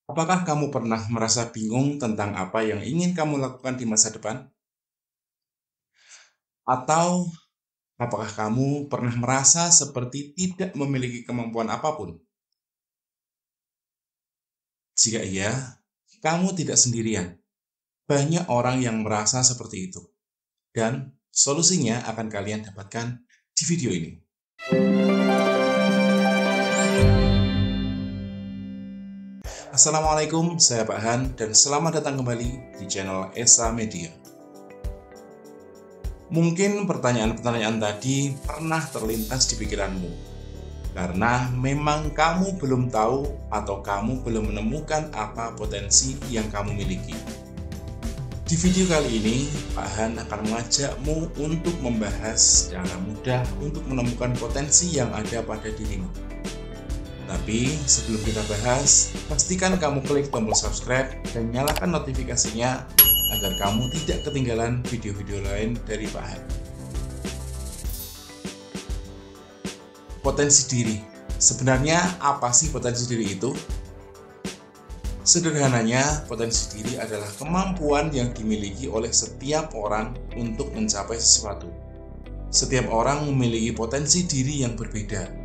Apakah kamu pernah merasa bingung tentang apa yang ingin kamu lakukan di masa depan? Atau apakah kamu pernah merasa seperti tidak memiliki kemampuan apapun? Jika iya, kamu tidak sendirian. Banyak orang yang merasa seperti itu. Dan solusinya akan kalian dapatkan di video ini. Assalamualaikum, saya Pak Han dan selamat datang kembali di channel Esa Media. Mungkin pertanyaan-pertanyaan tadi pernah terlintas di pikiranmu, karena memang kamu belum tahu atau kamu belum menemukan apa potensi yang kamu miliki. Di video kali ini, Pak Han akan mengajakmu untuk membahas cara mudah untuk menemukan potensi yang ada pada dirimu. Tapi sebelum kita bahas, pastikan kamu klik tombol subscribe dan nyalakan notifikasinya agar kamu tidak ketinggalan video-video lain dari Pak Han. Potensi diri. Sebenarnya apa sih potensi diri itu? Sederhananya, potensi diri adalah kemampuan yang dimiliki oleh setiap orang untuk mencapai sesuatu. Setiap orang memiliki potensi diri yang berbeda.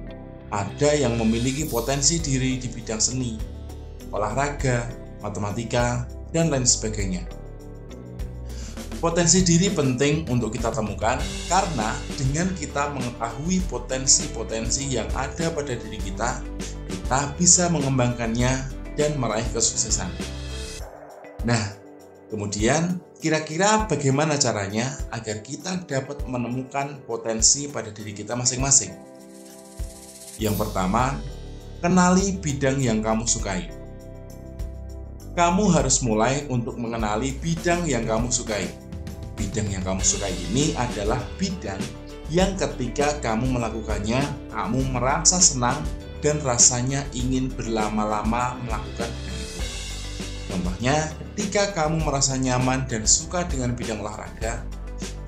Ada yang memiliki potensi diri di bidang seni, olahraga, matematika, dan lain sebagainya. Potensi diri penting untuk kita temukan karena dengan kita mengetahui potensi-potensi yang ada pada diri kita bisa mengembangkannya dan meraih kesuksesan. Nah, kemudian kira-kira bagaimana caranya agar kita dapat menemukan potensi pada diri kita masing-masing? Yang pertama, kenali bidang yang kamu sukai. Kamu harus mulai untuk mengenali bidang yang kamu sukai. Bidang yang kamu sukai ini adalah bidang yang ketika kamu melakukannya, kamu merasa senang dan rasanya ingin berlama-lama melakukan bidang itu. Contohnya, ketika kamu merasa nyaman dan suka dengan bidang olahraga,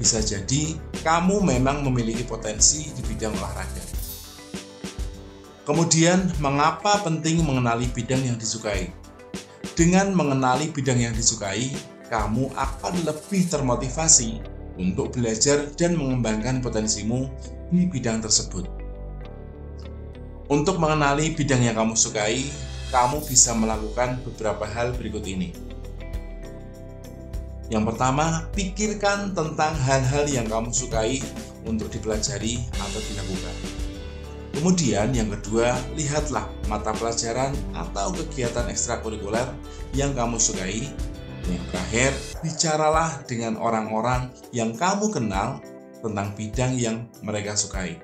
bisa jadi kamu memang memiliki potensi di bidang olahraga. Kemudian, mengapa penting mengenali bidang yang disukai? Dengan mengenali bidang yang disukai, kamu akan lebih termotivasi untuk belajar dan mengembangkan potensimu di bidang tersebut. Untuk mengenali bidang yang kamu sukai, kamu bisa melakukan beberapa hal berikut ini. Yang pertama, pikirkan tentang hal-hal yang kamu sukai untuk dipelajari atau dilakukan. Kemudian yang kedua, lihatlah mata pelajaran atau kegiatan ekstrakurikuler yang kamu sukai. Yang terakhir, bicaralah dengan orang-orang yang kamu kenal tentang bidang yang mereka sukai.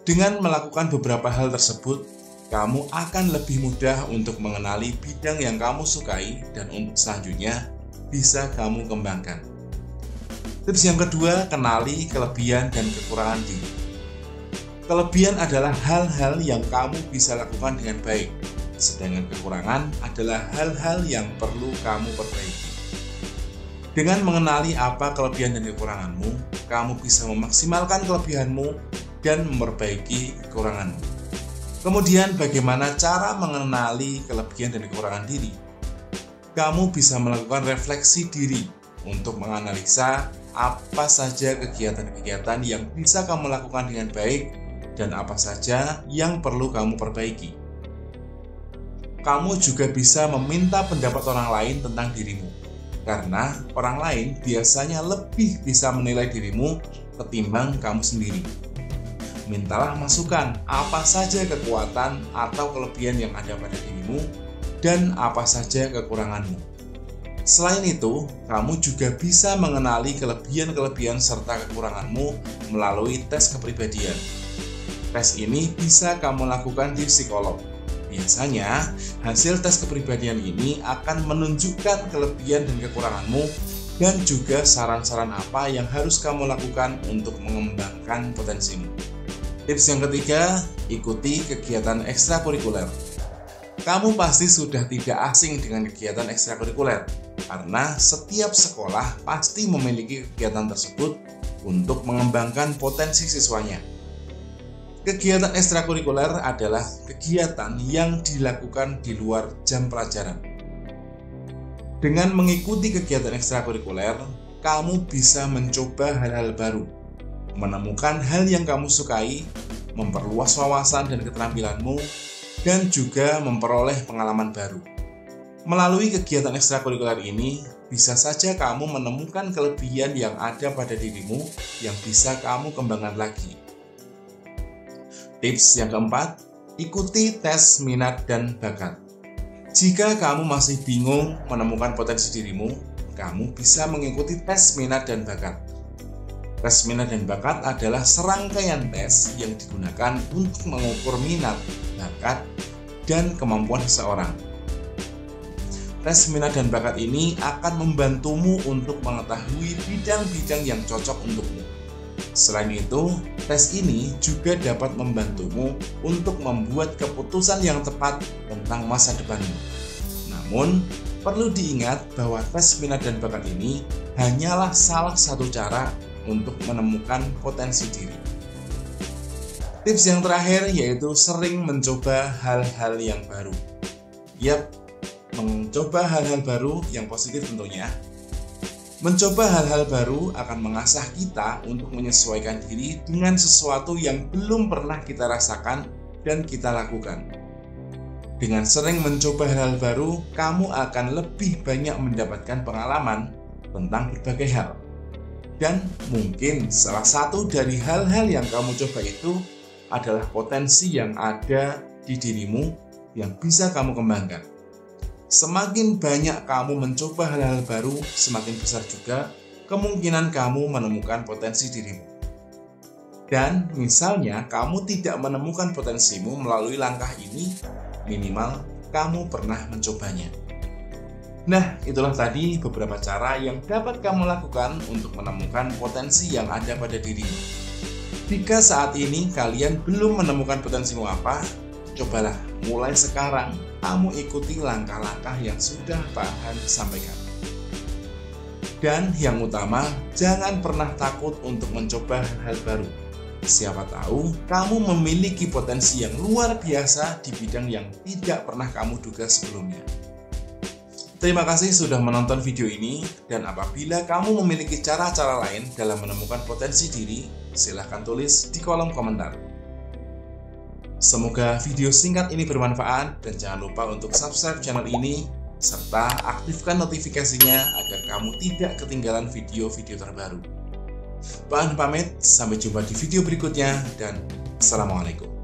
Dengan melakukan beberapa hal tersebut, kamu akan lebih mudah untuk mengenali bidang yang kamu sukai dan untuk selanjutnya bisa kamu kembangkan. Tips yang kedua, kenali kelebihan dan kekurangan diri. Kelebihan adalah hal-hal yang kamu bisa lakukan dengan baik, sedangkan kekurangan adalah hal-hal yang perlu kamu perbaiki. Dengan mengenali apa kelebihan dan kekuranganmu, kamu bisa memaksimalkan kelebihanmu dan memperbaiki kekuranganmu. Kemudian bagaimana cara mengenali kelebihan dan kekurangan diri? Kamu bisa melakukan refleksi diri untuk menganalisa apa saja kegiatan-kegiatan yang bisa kamu lakukan dengan baik dan apa saja yang perlu kamu perbaiki. Kamu juga bisa meminta pendapat orang lain tentang dirimu, karena orang lain biasanya lebih bisa menilai dirimu ketimbang kamu sendiri. Mintalah masukan apa saja kekuatan atau kelebihan yang ada pada dirimu dan apa saja kekuranganmu. Selain itu, kamu juga bisa mengenali kelebihan-kelebihan serta kekuranganmu melalui tes kepribadian. Tes ini bisa kamu lakukan di psikolog. Biasanya, hasil tes kepribadian ini akan menunjukkan kelebihan dan kekuranganmu dan juga saran-saran apa yang harus kamu lakukan untuk mengembangkan potensimu. Tips yang ketiga, ikuti kegiatan ekstrakurikuler. Kamu pasti sudah tidak asing dengan kegiatan ekstrakurikuler, karena setiap sekolah pasti memiliki kegiatan tersebut untuk mengembangkan potensi siswanya. Kegiatan ekstrakurikuler adalah kegiatan yang dilakukan di luar jam pelajaran. Dengan mengikuti kegiatan ekstrakurikuler, kamu bisa mencoba hal-hal baru, menemukan hal yang kamu sukai, memperluas wawasan dan keterampilanmu, dan juga memperoleh pengalaman baru. Melalui kegiatan ekstrakurikuler ini, bisa saja kamu menemukan kelebihan yang ada pada dirimu yang bisa kamu kembangkan lagi. Tips yang keempat, ikuti tes minat dan bakat. Jika kamu masih bingung menemukan potensi dirimu, kamu bisa mengikuti tes minat dan bakat. Tes minat dan bakat adalah serangkaian tes yang digunakan untuk mengukur minat, bakat, dan kemampuan seseorang. Tes minat dan bakat ini akan membantumu untuk mengetahui bidang-bidang yang cocok untukmu. Selain itu, tes ini juga dapat membantumu untuk membuat keputusan yang tepat tentang masa depanmu. Namun, perlu diingat bahwa tes minat dan bakat ini hanyalah salah satu cara untuk menemukan potensi diri. Tips yang terakhir yaitu sering mencoba hal-hal yang baru. Yap, mencoba hal-hal baru yang positif tentunya. Mencoba hal-hal baru akan mengasah kita untuk menyesuaikan diri dengan sesuatu yang belum pernah kita rasakan dan kita lakukan. Dengan sering mencoba hal-hal baru, kamu akan lebih banyak mendapatkan pengalaman tentang berbagai hal. Dan mungkin salah satu dari hal-hal yang kamu coba itu adalah potensi yang ada di dirimu yang bisa kamu kembangkan. Semakin banyak kamu mencoba hal-hal baru, semakin besar juga kemungkinan kamu menemukan potensi dirimu. Dan misalnya kamu tidak menemukan potensimu melalui langkah ini, minimal kamu pernah mencobanya. Nah, itulah tadi beberapa cara yang dapat kamu lakukan untuk menemukan potensi yang ada pada dirimu. Jika saat ini kalian belum menemukan potensimu apa, cobalah mulai sekarang kamu ikuti langkah-langkah yang sudah Pak Han sampaikan. Dan yang utama, jangan pernah takut untuk mencoba hal-hal baru. Siapa tahu kamu memiliki potensi yang luar biasa di bidang yang tidak pernah kamu duga sebelumnya. Terima kasih sudah menonton video ini, dan apabila kamu memiliki cara-cara lain dalam menemukan potensi diri, silahkan tulis di kolom komentar. Semoga video singkat ini bermanfaat, dan jangan lupa untuk subscribe channel ini serta aktifkan notifikasinya agar kamu tidak ketinggalan video-video terbaru. Pak Han pamit, sampai jumpa di video berikutnya, dan Assalamualaikum.